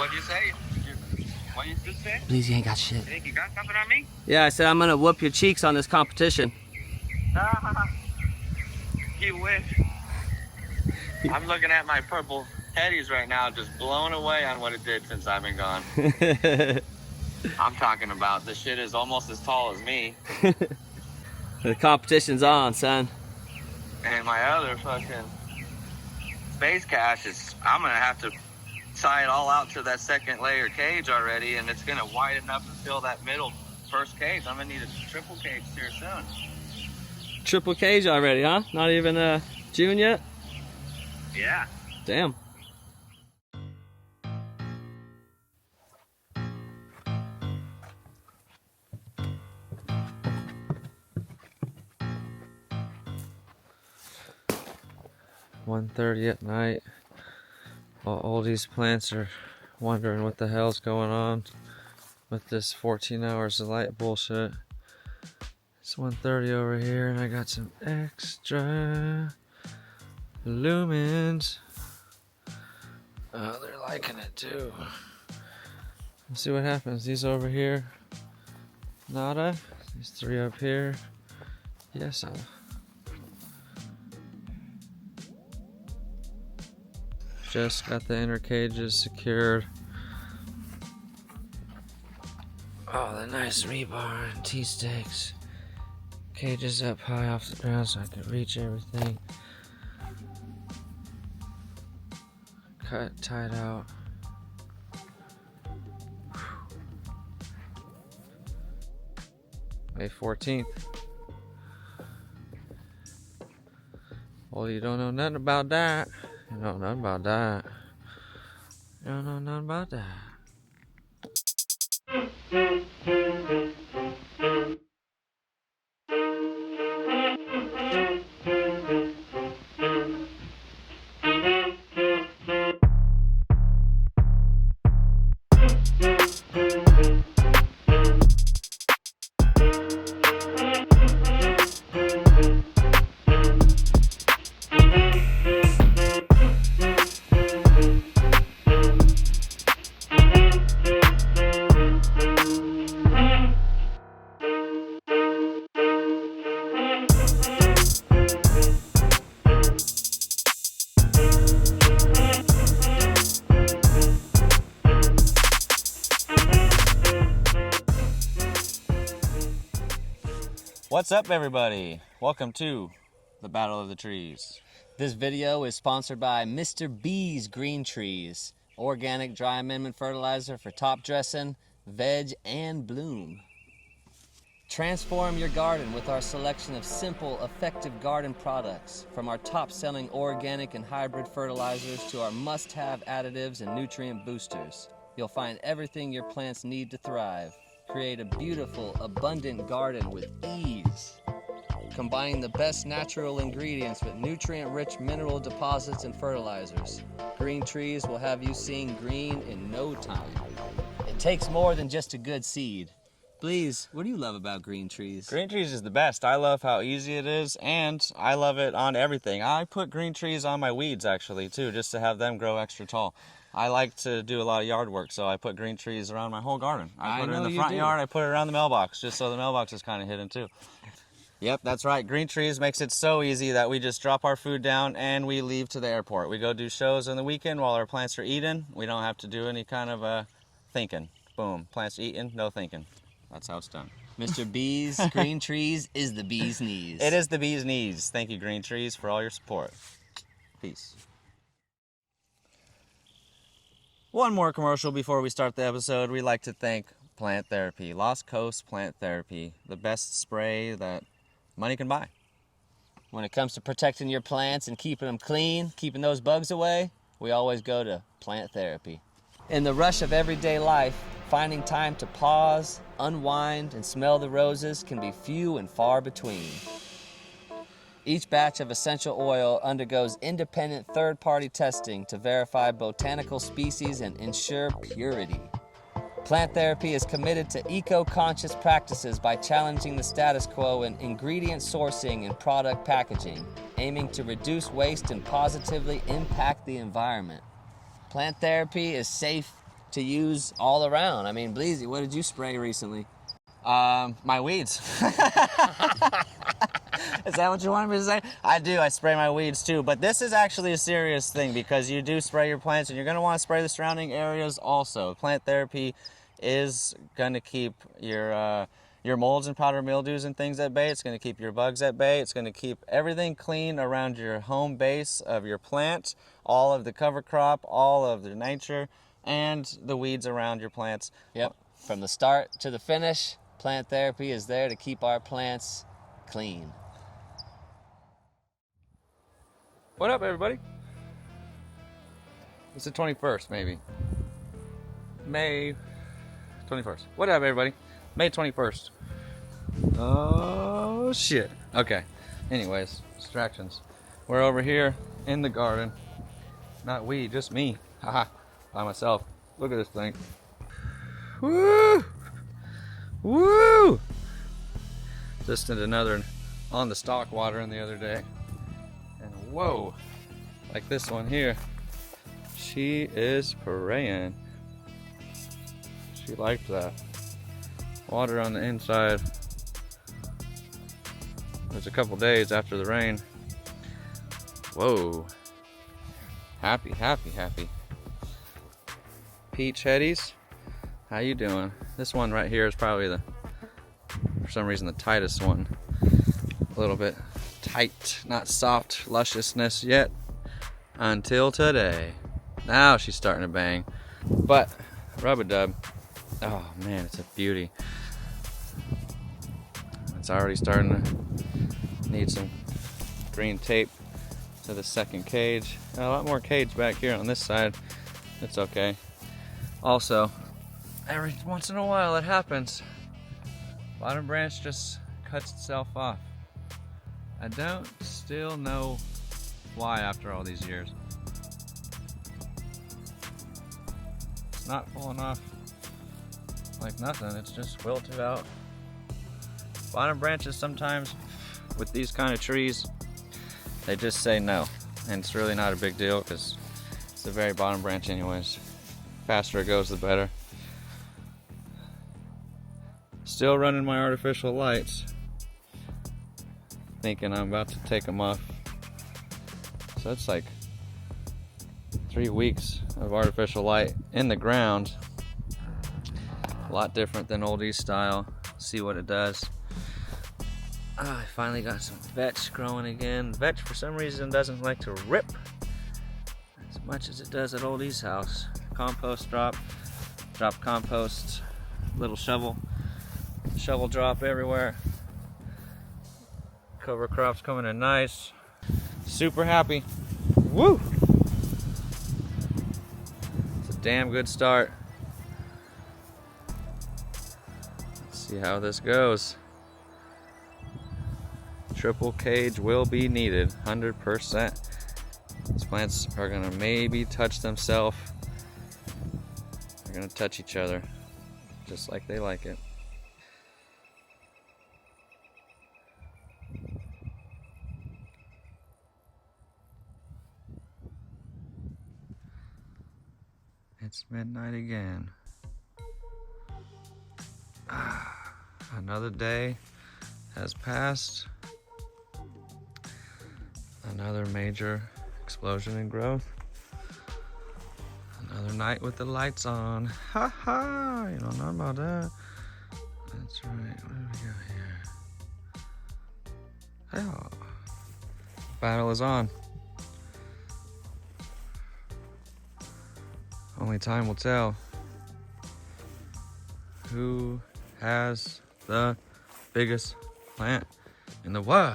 What'd you say? What you just say? Bleezy ain't got shit. You think you got something on me? Yeah, I said I'm gonna whoop your cheeks on this competition. You wish. I'm looking at my purple teddies right now, just blown away on what it did since I've been gone. I'm talking about this shit is almost as tall as me. The competition's on, son. And my other fucking space cache is, I'm gonna have to tie it all out to that second layer cage already, and it's gonna widen up and fill that middle first cage. I'm gonna need a triple cage here soon. Triple cage already, huh? Not even June yet? Yeah. Damn. $1:30 at night. All these plants are wondering what the hell's going on with this 14 hours of light bullshit. It's 1:30 over here, and I got some extra lumens. Oh, they're liking it too. Let's see what happens. These over here, nada. These three up here, yes. Just got the inner cages secured. Oh, the nice rebar and T-sticks. Cages up high off the ground so I can reach everything. Cut, tied out. May 14th. Well, you don't know nothing about that. You don't know nothing about that. You don't know nothing about that. What's up, everybody? Welcome to the Battle of the Trees. This video is sponsored by Mr. B's Green Trees, organic dry amendment fertilizer for top dressing, veg, and bloom. Transform your garden with our selection of simple, effective garden products, from our top-selling organic and hybrid fertilizers to our must-have additives and nutrient boosters. You'll find everything your plants need to thrive. Create a beautiful, abundant garden with ease. Combining the best natural ingredients with nutrient-rich mineral deposits and fertilizers. Green Trees will have you seeing green in no time. It takes more than just a good seed. Please, what do you love about Green Trees? Green Trees is the best. I love how easy it is, and I love it on everything. I put Green Trees on my weeds, actually, too, just to have them grow extra tall. I like to do a lot of yard work, so I put Green Trees around my whole garden. I put it in the front yard, I put it around the mailbox, just so the mailbox is kind of hidden, too. Yep, that's right. Green Trees makes it so easy that we just drop our food down and we leave to the airport. We go do shows on the weekend while our plants are eating. We don't have to do any kind of thinking. Boom, plants eating, no thinking. That's how it's done. Mr. B's Green Trees is the bee's knees. It is the bee's knees. Thank you, Green Trees, for all your support. Peace. One more commercial before we start the episode. We'd like to thank Plant Therapy. Lost Coast Plant Therapy. The best spray that money can buy. When it comes to protecting your plants and keeping them clean, keeping those bugs away, we always go to Plant Therapy. In the rush of everyday life, finding time to pause, unwind, and smell the roses can be few and far between. Each batch of essential oil undergoes independent third-party testing to verify botanical species and ensure purity. Plant Therapy is committed to eco-conscious practices by challenging the status quo in ingredient sourcing and product packaging, aiming to reduce waste and positively impact the environment. Plant Therapy is safe, to use all around. I mean, Bleezy, what did you spray recently? My weeds. Is that what you wanted me to say? I do. I spray my weeds too. But this is actually a serious thing because you do spray your plants and you're going to want to spray the surrounding areas also. Plant therapy is going to keep your molds and powder mildews and things at bay. It's going to keep your bugs at bay. It's going to keep everything clean around your home base of your plant, all of the cover crop, all of the nature, and the weeds around your plants. Yep. From the start to the finish, plant therapy is there to keep our plants clean. What up, everybody? It's the 21st, maybe. May 21st. What up, everybody? May 21st. Oh, shit. Okay. Anyways, distractions. We're over here in the garden. Not we, just me. Haha. By myself. Look at this thing. Woo! Woo! Just did another on the stock watering the other day. And whoa, like this one here, she is praying. She liked that. Water on the inside. It was a couple days after the rain. Whoa. Happy, happy, happy. Peach headies, how you doing? This one right here is probably for some reason, the tightest one. A little bit tight, not soft lusciousness yet until today. Now she's starting to bang. But rub-a-dub, oh man, it's a beauty. It's already starting to need some green tape to the second cage. Got a lot more cage back here on this side. It's okay. Also, every once in a while it happens. Bottom branch just cuts itself off. I don't still know why after all these years. It's not pulling off like nothing, it's just wilted out. Bottom branches sometimes, with these kind of trees, they just say no. And it's really not a big deal because it's the very bottom branch anyways. Faster it goes, the better. Still running my artificial lights. Thinking I'm about to take them off. So it's like 3 weeks of artificial light in the ground. A lot different than Old E style. See what it does. I finally got some vetch growing again. Vetch for some reason doesn't like to rip as much as it does at Old E's house. Compost drop compost, little shovel drop everywhere. Cover crops coming in nice. Super happy. Woo! It's a damn good start. Let's see how this goes. Triple cage will be needed, 100%. These plants are gonna maybe touch themselves. They're gonna touch each other, just like they like it. It's midnight again. Another day has passed. Another major explosion in growth. Another night with the lights on. Ha ha! You don't know about that. That's right. What do we got here? Oh. Battle is on. Only time will tell who has the biggest plant in the world.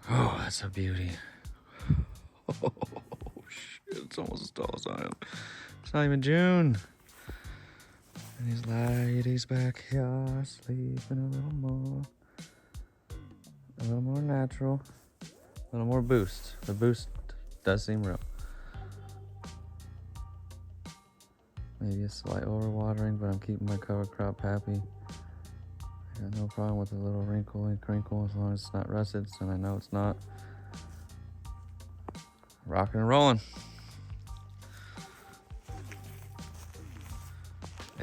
Oh, that's a beauty. Oh, shit, it's almost as tall as I am. It's not even June. And these ladies back here sleeping a little more natural, a little more boost. The boost does seem real. Maybe a slight overwatering, but I'm keeping my cover crop happy. I got no problem with a little wrinkle and crinkle as long as it's not rusted, and I know it's not. Rocking and rolling.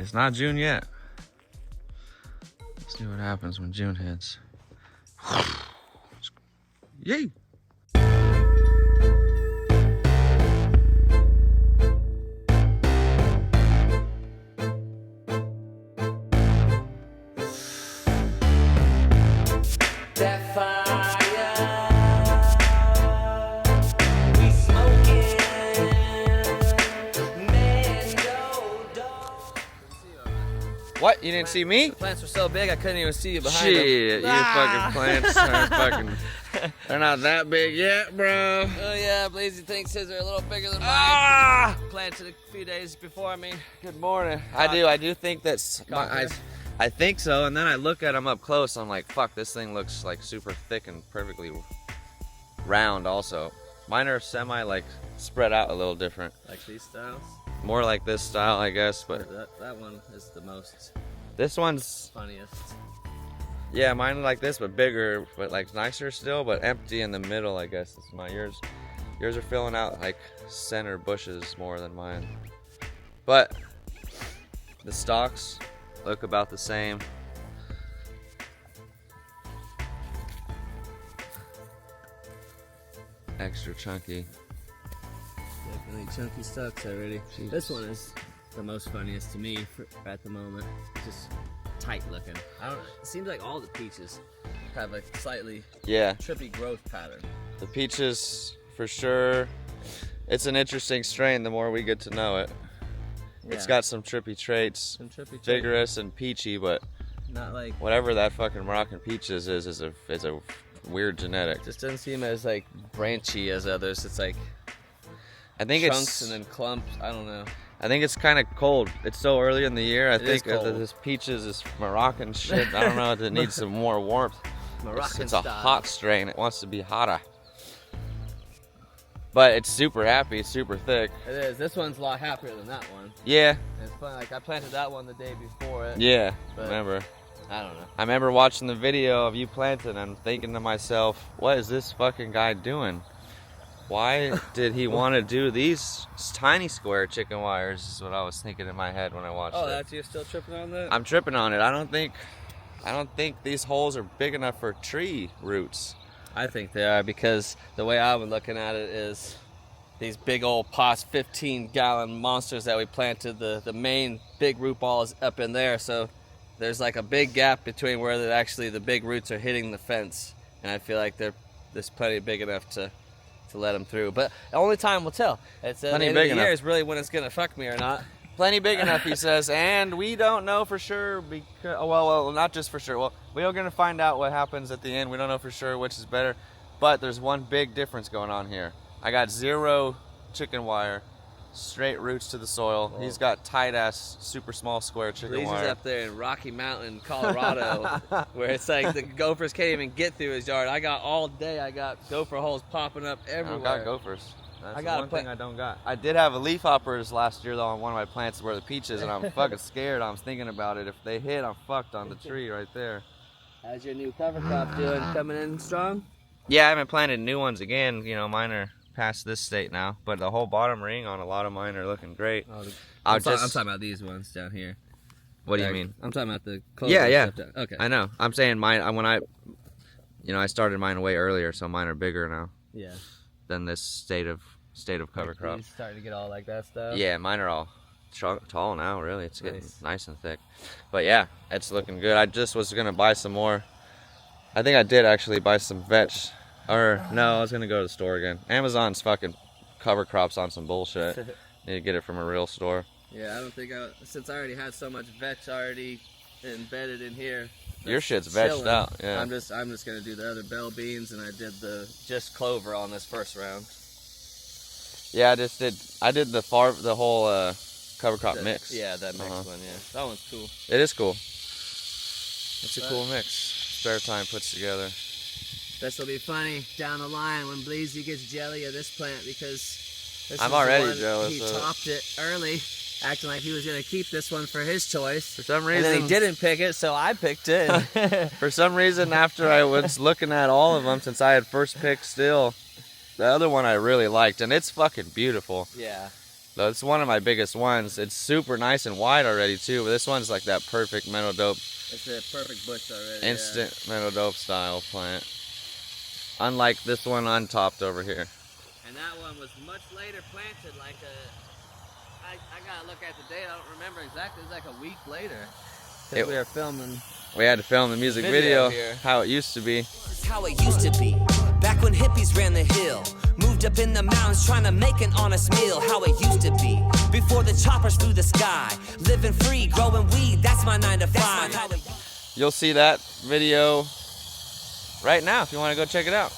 It's not June yet. Let's see what happens when June hits. Yay! What? You didn't see me? The plants were so big I couldn't even see you behind Shit, them. your fucking plants are fucking... They're not that big yet, bro. Oh yeah, Bleezy thinks his are a little bigger than mine. Ah! Planted a few days before me. Good morning. I do think that's... I think so, and then I look at them up close, I'm like, fuck, this thing looks like super thick and perfectly round also. Mine are semi, like, spread out a little different. Like these styles? More like this style, I guess, but... That one is the most This one's... funniest. Yeah, mine like this, but bigger, but like nicer still, but empty in the middle, I guess. It's my yours. Yours are filling out like center bushes more than mine. But the stalks look about the same. Extra chunky. Definitely chunky stalks already. Jeez. This one is the most funniest to me at the moment. Just tight looking. It seems like all the peaches have a slightly trippy growth pattern. The peaches, for sure. It's an interesting strain the more we get to know it. Yeah. It's got some trippy traits. Some trippy traits. Vigorous and peachy, but not like whatever that fucking Moroccan peaches is a weird genetic. Just doesn't seem as like branchy as others. It's like I think chunks and then clumps. I don't know. I think it's kind of cold. It's so early in the year. I think cold. this peaches is Moroccan shit. I don't know. It needs some more warmth. Moroccan It's a style. hot strain. It wants to be hotter. But it's super happy. It's super thick. It is. This one's a lot happier than that one. Yeah. And it's funny. Like I planted that one the day before it. Yeah. But Remember. I don't know. I remember watching the video of you planting and I'm thinking to myself, what is this fucking guy doing? Why did he want to do these tiny square chicken wires is what I was thinking in my head when I watched it. Oh, that's you still tripping on that? I'm tripping on it. I don't think these holes are big enough for tree roots. I think they are because the way I've been looking at it is these big old pots, 15-gallon monsters that we planted, the main big root ball is up in there. So there's like a big gap between where the big roots are hitting the fence. And I feel like there's plenty big enough to let them through, but only time will tell. It's the end of the year is really when it's gonna fuck me or not. Plenty big enough, he says, and we don't know for sure because well, not just for sure. Well, we are gonna find out what happens at the end. We don't know for sure which is better, but there's one big difference going on here. I got 0 chicken wire, straight roots to the soil. Whoa. He's got tight ass, super small square chicken wire. He's up there in Rocky Mountain, Colorado, where it's like the gophers can't even get through his yard. I got all day. I got gopher holes popping up everywhere. I don't got gophers. That's I got one thing I don't got. I did have a leafhoppers last year though on one of my plants where the peaches, and I'm fucking scared. I was thinking about it. If they hit, I'm fucked on the tree right there. How's your new cover crop doing? Coming in strong? Yeah, I haven't planted new ones again. You know, mine are past this state now, but the whole bottom ring on a lot of mine are looking great. Oh, I'm talking about these ones down here. What do you mean? I'm talking about the clover Yeah. stuff down. Okay. I know. I'm saying mine. When I started mine way earlier, so mine are bigger now. Yeah. Than this state of cover crop. He's starting to get all like that stuff. Yeah, mine are all tall now. Really, it's getting nice and thick. But yeah, it's looking good. I just was gonna buy some more. I think I did actually buy some vetch. Or no, I was gonna go to the store again. Amazon's fucking cover crops on some bullshit. Need to get it from a real store. Yeah, I don't think since I already had so much vetch already embedded in here. Your shit's vetched out. Yeah. I'm just gonna do the other bell beans, and I did the just clover on this first round. Yeah, I did the whole cover crop mix. Yeah, that mixed one. Yeah, that one's cool. It is cool. It's a cool mix. Spare time puts together. This will be funny down the line when Bleezy gets jelly of this plant because I'm already jealous. He topped it early, acting like he was gonna keep this one for his choice. For some reason, and then he didn't pick it, so I picked it. For some reason, after I was looking at all of them, since I had first picked still, the other one I really liked, and it's fucking beautiful. Yeah. That's one of my biggest ones. It's super nice and wide already too, but this one's like that perfect MendoDope. It's a perfect bush already. Instant MendoDope style plant. Unlike this one untopped over here. And that one was much later planted, like I gotta look at the date, I don't remember exactly, it was like a week later. Because we were filming. We had to film the music video how it used to be. This is how it used to be. Back when hippies ran the hill. Moved up in the mountains trying to make an honest meal. How it used to be. Before the choppers flew the sky. Living free, growing weed, that's my 9 to 5. You'll see that video right now if you want to go check it out.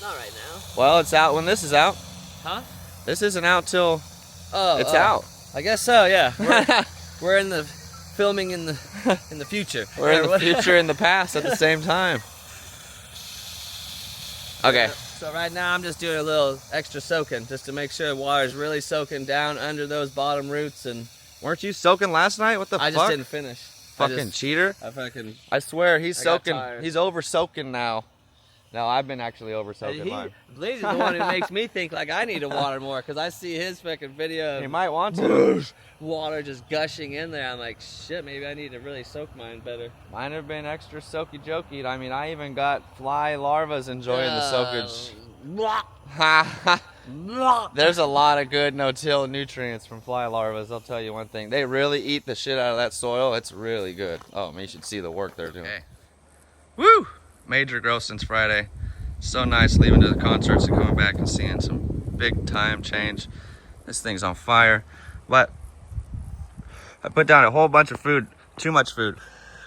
Not right now. Well, it's out when this is out. Huh? This isn't out till it's out. I guess so, yeah. We're in the filming in the future. We're in the future and the past at the same time. Okay. So right now I'm just doing a little extra soaking just to make sure the water's really soaking down under those bottom roots. And weren't you soaking last night? What the fuck? I just didn't finish. Fucking cheater. I swear he's soaking. tired. He's over soaking now. No, I've been actually over soaking mine. Bleezy's the one who makes me think like I need to water more because I see his fucking video. He might want to. Water just gushing in there. I'm like, shit, maybe I need to really soak mine better. Mine have been extra soaky jokey. I mean, I even got fly larvas enjoying the soakage. There's a lot of good no-till nutrients from fly larvas. I'll tell you one thing. They really eat the shit out of that soil. It's really good. Oh, man, you should see the work they're doing. Okay. Woo! Major growth since Friday. So nice leaving to the concerts and coming back and seeing some big time change. This thing's on fire. But I put down a whole bunch of food. Too much food.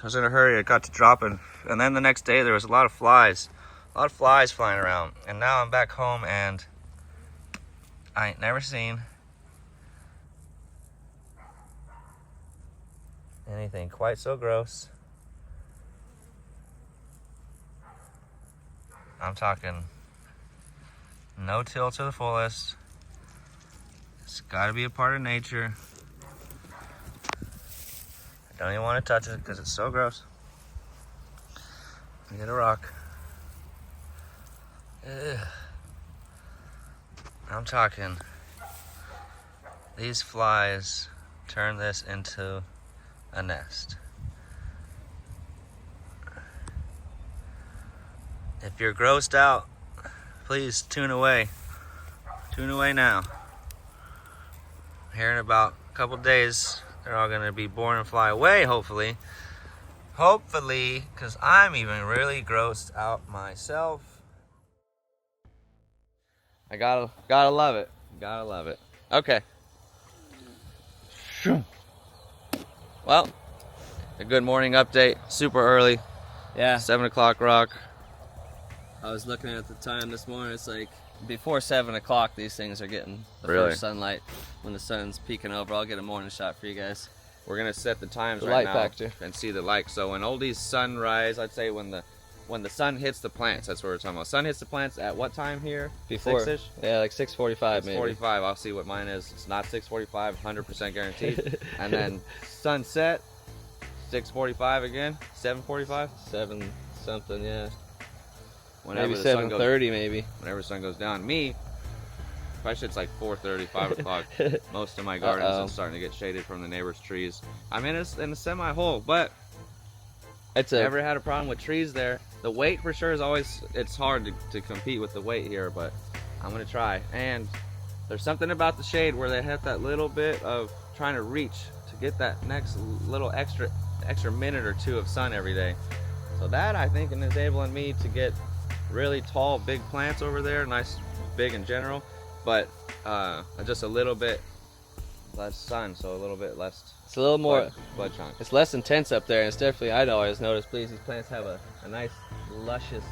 I was in a hurry. It got to dropping. And then the next day there was a lot of flies. A lot of flies flying around. And now I'm back home and I ain't never seen anything quite so gross. I'm talking no-till to the fullest. It's gotta be a part of nature. I don't even want to touch it because it's so gross. I get a rock. Ugh. I'm talking, these flies turn this into a nest. If you're grossed out, please tune away. Tune away now. Here in about a couple days, they're all gonna be born and fly away, hopefully. Hopefully, because I'm even really grossed out myself. I gotta love it. Gotta love it. Okay. Well, a good morning update. Super early. Yeah. 7 o'clock rock. I was looking at the time this morning. It's like before 7 o'clock. These things are getting the Really? first sunlight. When the sun's peeking over, I'll get a morning shot for you guys. We're gonna set the times The right light now factor. and see the light. So when Old E's sunrise, I'd say when the sun hits the plants, that's what we're talking about. Sun hits the plants at what time here? Before, 6-ish? yeah, like 6:45 maybe. 6:45. I'll see what mine is. It's not 6:45, 100% guaranteed. And then sunset, 6:45 again, 7:45, 7 something, yeah. whenever Maybe the sun 7:30 maybe. whenever the sun goes down. Me, probably it's like 4:30, 5 o'clock. Most of my gardens are starting to get shaded from the neighbors' trees. I'm in a semi-hole, but It's never had a problem with trees there. The weight for sure is always, it's hard to compete with the weight here, but I'm gonna try. And there's something about the shade where they have that little bit of trying to reach to get that next little extra minute or two of sun every day. So that I think is enabling me to get really tall, big plants over there, nice, big in general, but just a little bit less sun, so a little bit less. It's a little more. blood chunk. It's less intense up there, and it's definitely, I'd always noticed, please, these plants have a nice, luscious,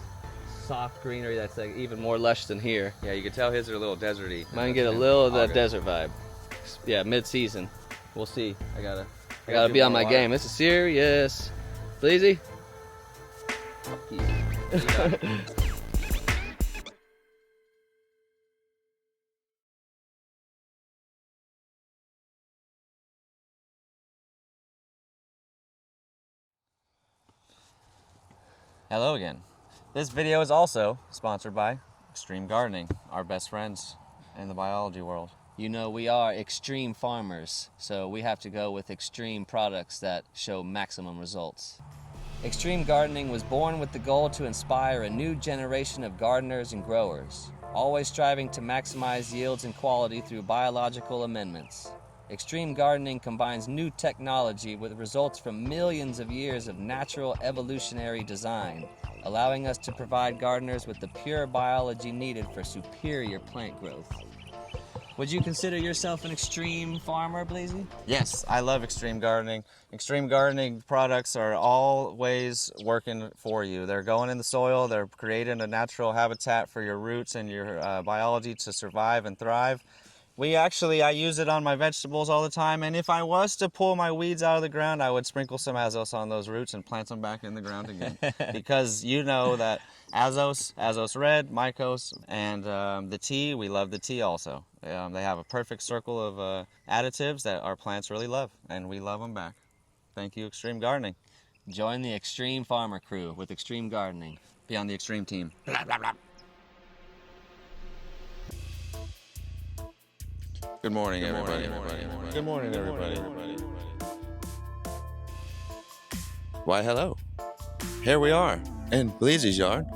soft greenery that's like even more lush than here. Yeah, you can tell his are a little deserty. Mine get a little of that desert vibe. Yeah, mid-season. We'll see. I gotta be on my game. This is serious. Bleezy? Hello again. This video is also sponsored by Extreme Gardening, our best friends in the biology world. You know, we are extreme farmers, so we have to go with extreme products that show maximum results. Extreme gardening was born with the goal to inspire a new generation of gardeners and growers, always striving to maximize yields and quality through biological amendments. Extreme gardening combines new technology with results from millions of years of natural evolutionary design, allowing us to provide gardeners with the pure biology needed for superior plant growth. Would you consider yourself an extreme farmer, Bleezy? Yes, I love extreme gardening. Extreme gardening products are always working for you. They're going in the soil, they're creating a natural habitat for your roots and your biology to survive and thrive. I use it on my vegetables all the time, and if I was to pull my weeds out of the ground, I would sprinkle some Azos on those roots and plant them back in the ground again. Because you know that Azos Red, Mycos, and the tea, we love the tea also. They have a perfect circle of additives that our plants really love, and we love them back. Thank you, Extreme Gardening. Join the Extreme Farmer crew with Extreme Gardening. Be on the Extreme team. Good morning, everybody. Good morning, everybody. Why, hello. Here we are in Bleezy's yard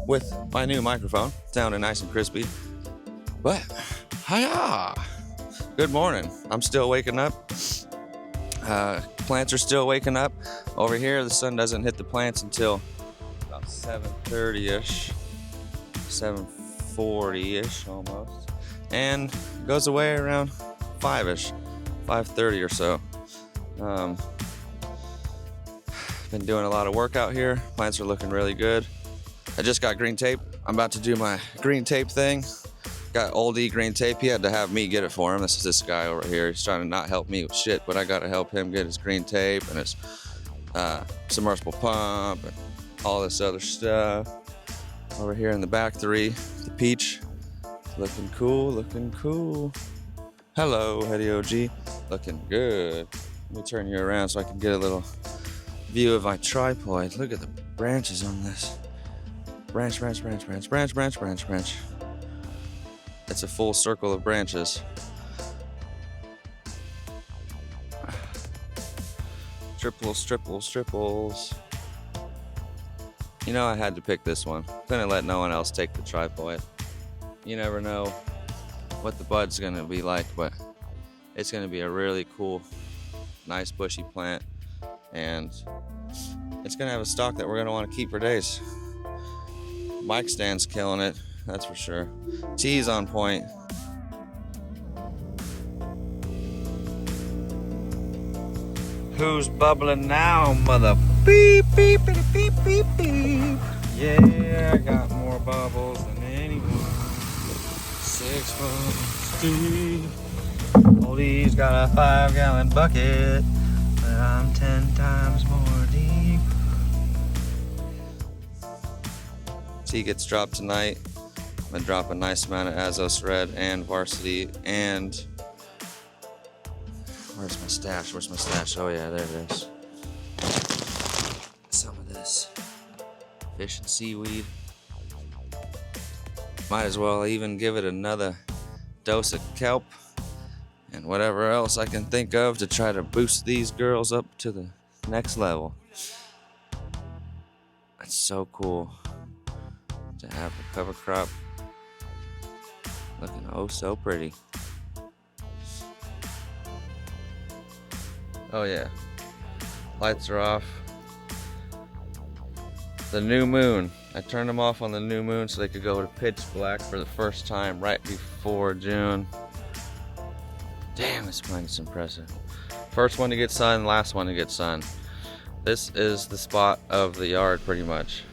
with my new microphone, sounding nice and crispy. But, hiya! Good morning. I'm still waking up. Plants are still waking up. Over here, the sun doesn't hit the plants until about 7:30-ish, 7:40-ish almost. And goes away around 5-ish, 5:30 or so. Been doing a lot of work out here. Plants are looking really good. I just got green tape. I'm about to do my green tape thing. Got Old E green tape. He had to have me get it for him. This is this guy over here. He's trying to not help me with shit, but I got to help him get his green tape and his submersible pump and all this other stuff. Over here in the back 3, the peach. Looking cool, looking cool. Hello, Hetty OG. Looking good. Let me turn you around so I can get a little view of my tripod. Look at the branches on this. Branch. It's a full circle of branches. Triples. You know, I had to pick this one. Couldn't let no one else take the tripod. You never know what the bud's gonna be like, but it's gonna be a really cool, nice bushy plant, and it's gonna have a stalk that we're gonna want to keep for days. Mic stand's killing it, that's for sure. Tea's on point. Who's bubbling now, mother? Beep, beep, beep, beep, beep, beep. Yeah, I got more bubbles than anyone. 6 foot deep. Old E's got a 5-gallon bucket, but I'm 10 times more deep. Tea gets dropped tonight. I'm gonna drop a nice amount of Azos Red and Varsity and where's my stash? Oh yeah, there it is. Some of this fish and seaweed. Might as well even give it another dose of kelp and whatever else I can think of to try to boost these girls up to the next level. It's so cool to have a cover crop looking oh so pretty. Oh yeah, lights are off. The new moon. I turned them off on the new moon so they could go to pitch black for the first time right before June. Damn, this plant is impressive. First one to get sun, last one to get sun. This is the spot of the yard pretty much.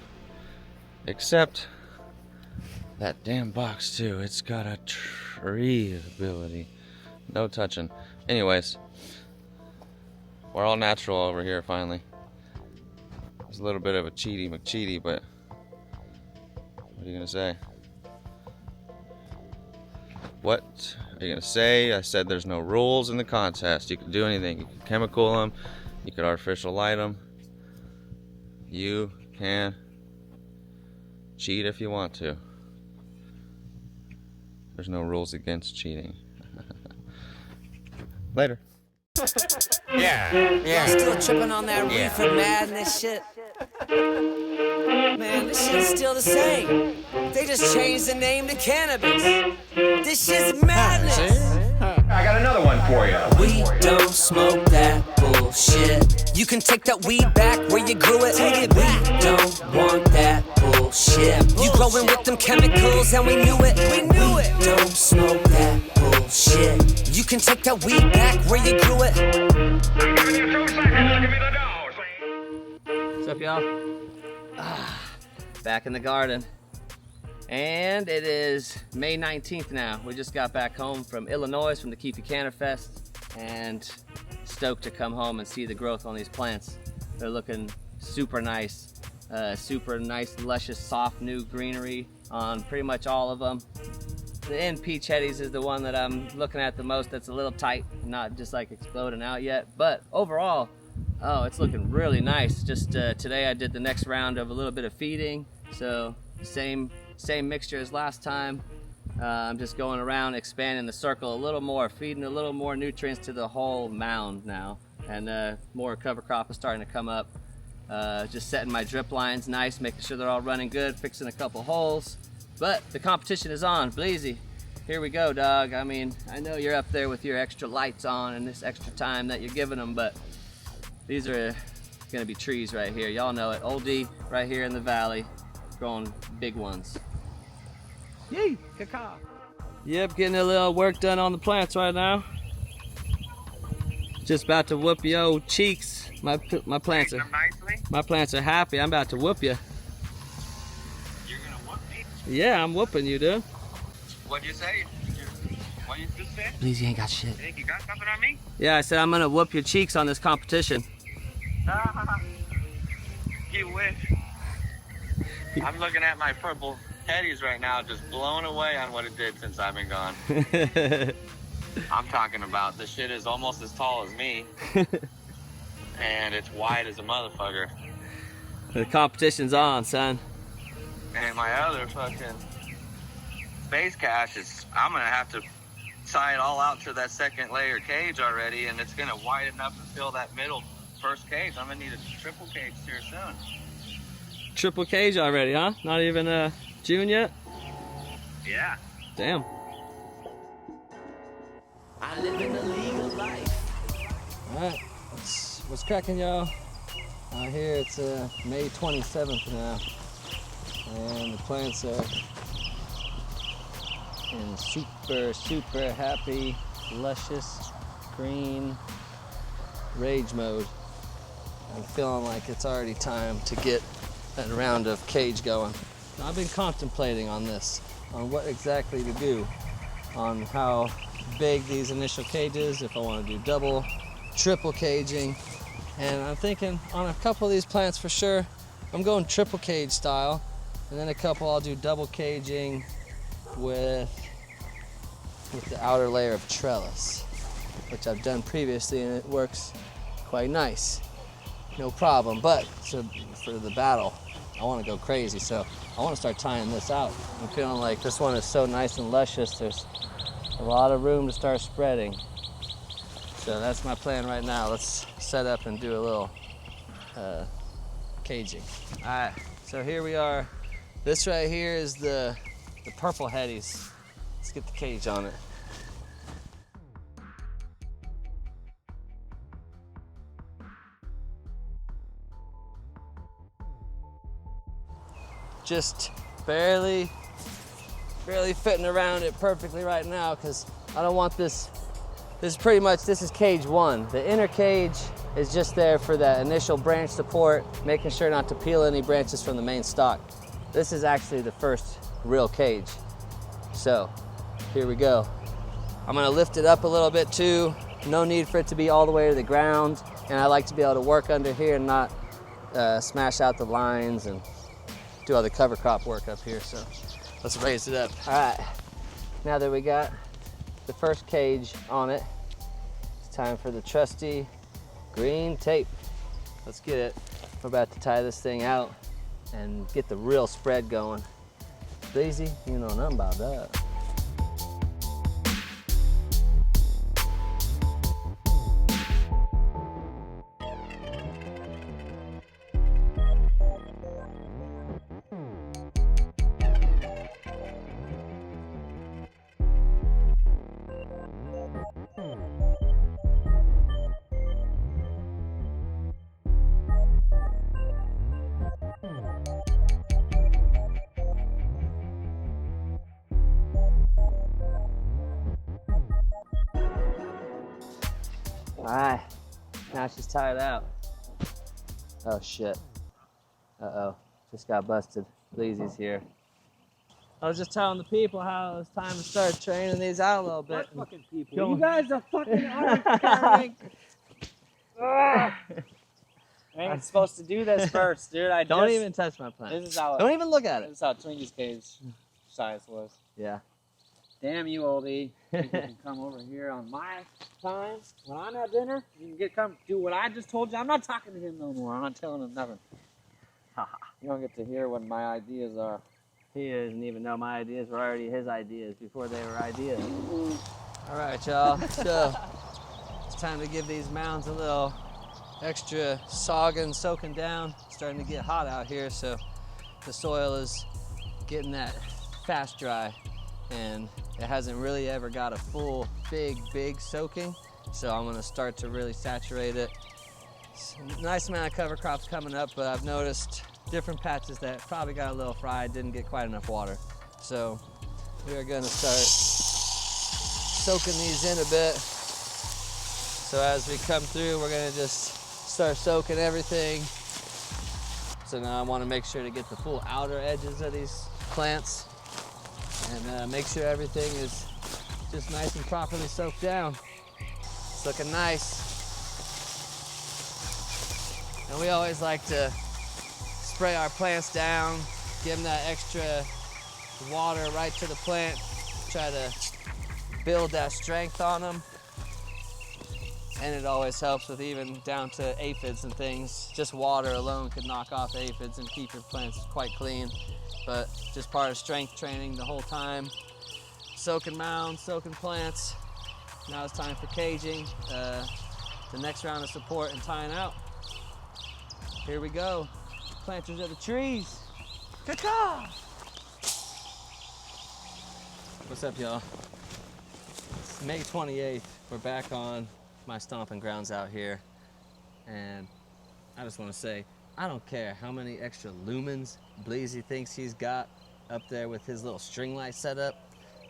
Except that damn box too. It's got a tree ability. No touching. Anyways, we're all natural over here finally. It's a little bit of a cheaty McCheaty, but what are you gonna say? What are you gonna say? I said there's no rules in the contest. You can do anything. You can chemical them. You could artificial light them. You can cheat if you want to. There's no rules against cheating. Later. Yeah. Still tripping on that reefer madness shit. Man, this shit's still the same. They just changed the name to cannabis. This shit's madness. I got another one for you. We don't smoke that bullshit. You can take that weed back where you grew it. We don't want that bullshit. You growing with them chemicals and we knew it. We don't smoke that bullshit. You can take that weed back where you grew it. I'm giving you 2 seconds. Give me the dose. What's up, y'all? Back in the garden. And it is May 19th now. We just got back home from Illinois from the Keefy Canner Fest and stoked to come home and see the growth on these plants. They're looking super nice, luscious, soft, new greenery on pretty much all of them. The end peach headies is the one that I'm looking at the most. That's a little tight, not just like exploding out yet. But overall, oh, it's looking really nice. Just today I did the next round of a little bit of feeding. So same mixture as last time. I'm just going around expanding the circle a little more, feeding a little more nutrients to the whole mound now. And more cover crop is starting to come up. Just setting my drip lines nice, making sure they're all running good, fixing a couple holes. But the competition is on. Bleezy, here we go, dog. I mean, I know you're up there with your extra lights on and this extra time that you're giving them, but these are gonna be trees right here. Y'all know it. Old E right here in the valley, growing big ones. Yay, caca. Yep, getting a little work done on the plants right now. Just about to whoop your cheeks. My plants are happy. I'm about to whoop you. You're gonna whoop me? Yeah, I'm whooping you, dude. What'd you say? What you just said? Bleezy ain't got shit. You think you got something on me? Yeah, I said I'm gonna whoop your cheeks on this competition. You wish. I'm looking at my purple headies right now, just blown away on what it did since I've been gone. I'm talking about the shit is almost as tall as me, and it's wide as a motherfucker. The competition's on, son. And my other fucking space cache is, I'm gonna have to tie it all out to that second layer cage already, and it's gonna widen up and fill that middle first cage. I'm gonna need a triple cage here soon. Triple cage already, huh? Not even June yet? Yeah. Damn. I live in a legal life. Alright, what's cracking, y'all? Out here it's May 27th now, and the plants are in super happy, luscious, green rage mode. I'm feeling like it's already time to get that round of cage going. I've been contemplating on this, on what exactly to do, on how big these initial cages, if I want to do double, triple caging, and I'm thinking on a couple of these plants for sure, I'm going triple cage style, and then a couple I'll do double caging with the outer layer of trellis, which I've done previously, and it works quite nice, no problem. But so for the battle, I want to go crazy, so I want to start tying this out. I'm feeling like this one is so nice and luscious, there's a lot of room to start spreading. So that's my plan right now. Let's set up and do a little caging. All right, so here we are. This right here is the purple headies. Let's get the cage on it. Just barely fitting around it perfectly right now, because I don't want this. This is cage one. The inner cage is just there for that initial branch support, making sure not to peel any branches from the main stalk. This is actually the first real cage. So here we go. I'm gonna lift it up a little bit too. No need for it to be all the way to the ground. And I like to be able to work under here and not smash out the lines and do all the cover crop work up here. So let's raise it up. All right, now that we got the first cage on it, it's time for the trusty green tape. Let's get it. We're about to tie this thing out and get the real spread going. Bleezy, you know nothing about that. right, now she's tied out. Oh shit. Uh-oh, just got busted. Bleezy's here. I was just telling the people how it's time to start training these out a little bit. What fucking people? You guys are fucking uncaring. I ain't supposed to do this first, dude. Don't even touch my plant. This is how. Don't even look at This it. is how Twinkies cage size was. Yeah. Damn you, Old E. You can come over here on my time when I'm at dinner. You can come do what I just told you. I'm not talking to him no more. I'm not telling him nothing. You don't get to hear what my ideas are. He doesn't even know my ideas were already his ideas before they were ideas. All right, y'all. So it's time to give these mounds a little extra sogging, soaking down. It's starting to get hot out here, so the soil is getting that fast dry, and it hasn't really ever got a full, big soaking. So I'm gonna start to really saturate it. Nice amount of cover crops coming up, but I've noticed different patches that probably got a little fried, didn't get quite enough water. So we are gonna start soaking these in a bit. So as we come through, we're gonna just start soaking everything. So now I wanna make sure to get the full outer edges of these plants and make sure everything is just nice and properly soaked down. It's looking nice. And we always like to spray our plants down, give them that extra water right to the plant, try to build that strength on them. And it always helps with even down to aphids and things. Just water alone could knock off aphids and keep your plants quite clean. But just part of strength training the whole time. Soaking mounds, soaking plants. Now it's time for caging. The next round of support and tying out. Here we go. Planters of the trees. Caw-caw! What's up, y'all? It's May 28th. We're back on my stomping grounds out here. And I just want to say, I don't care how many extra lumens Bleezy thinks he's got up there with his little string light setup,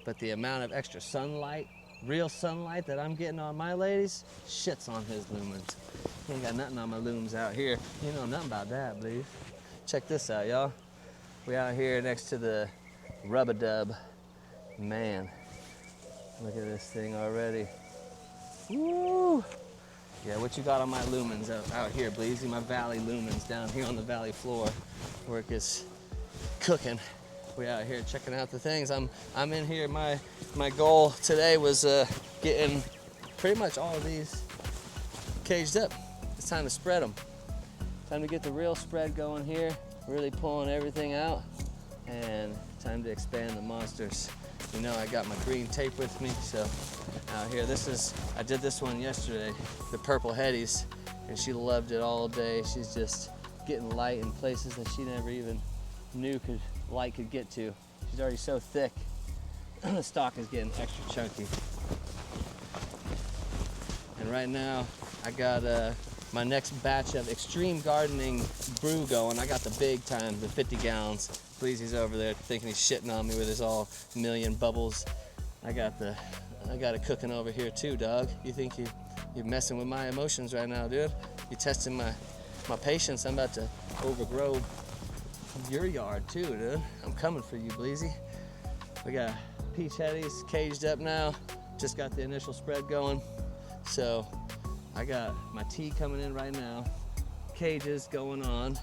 but the amount of extra sunlight, real sunlight that I'm getting on my ladies, shits on his lumens. He ain't got nothing on my looms out here. You know nothing about that, Bleez. Check this out, y'all. We out here next to the rub-a-dub. Man, look at this thing already. Woo! Yeah, what you got on my lumens out here, Bleezy? My valley lumens down here on the valley floor. Work is cooking. We out here checking out the things. I'm in here. My goal today was getting pretty much all of these caged up. It's time to spread them. Time to get the real spread going here. Really pulling everything out, and time to expand the monsters. You know, I got my green tape with me, so out here, I did this one yesterday, the purple headies, and she loved it all day. She's just getting light in places that she never even knew light could get to. She's already so thick. The stalk is getting extra chunky. And right now, I got my next batch of extreme gardening brew going. I got the big time, the 50 gallons. Bleezy's over there thinking he's shitting on me with his all million bubbles. I got it cooking over here too, dog. You think you're messing with my emotions right now, dude? You're testing my patience. I'm about to overgrow your yard too, dude. I'm coming for you, Bleezy. We got peach headies caged up now. Just got the initial spread going. So I got my tea coming in right now. Cages going on.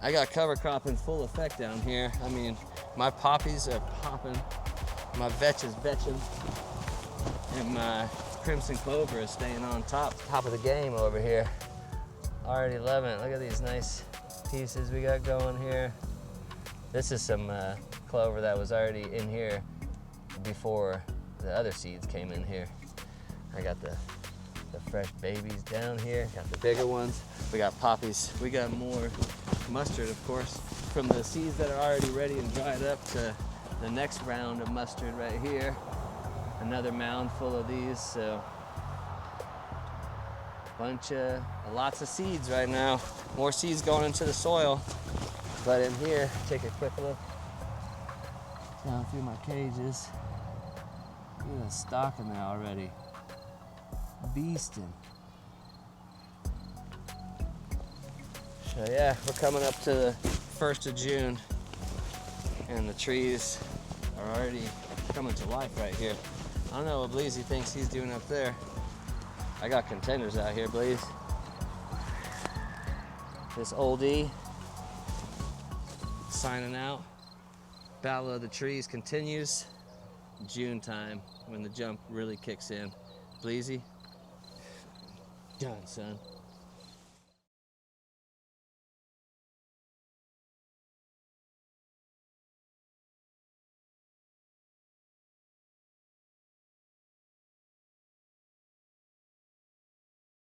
I got cover crop in full effect down here. I mean, my poppies are popping. My vetch is vetching. And my crimson clover is staying on top of the game over here. Already loving it. Look at these nice pieces we got going here. This is some clover that was already in here before the other seeds came in here. I got the fresh babies down here, got the bigger ones. We got poppies. We got more mustard, of course, from the seeds that are already ready and dried up to the next round of mustard right here. Another mound full of these, so lots of seeds right now. More seeds going into the soil. But in here, take a quick look down through my cages. Look at the stock in there already. beasting. So yeah, we're coming up to the 1st of June and the trees are already coming to life right here. I don't know what Bleezy thinks he's doing up there. I got contenders out here, Bleez. This Old E signing out. Battle of the Trees continues. June time when the jump really kicks in. Bleezy, done, son.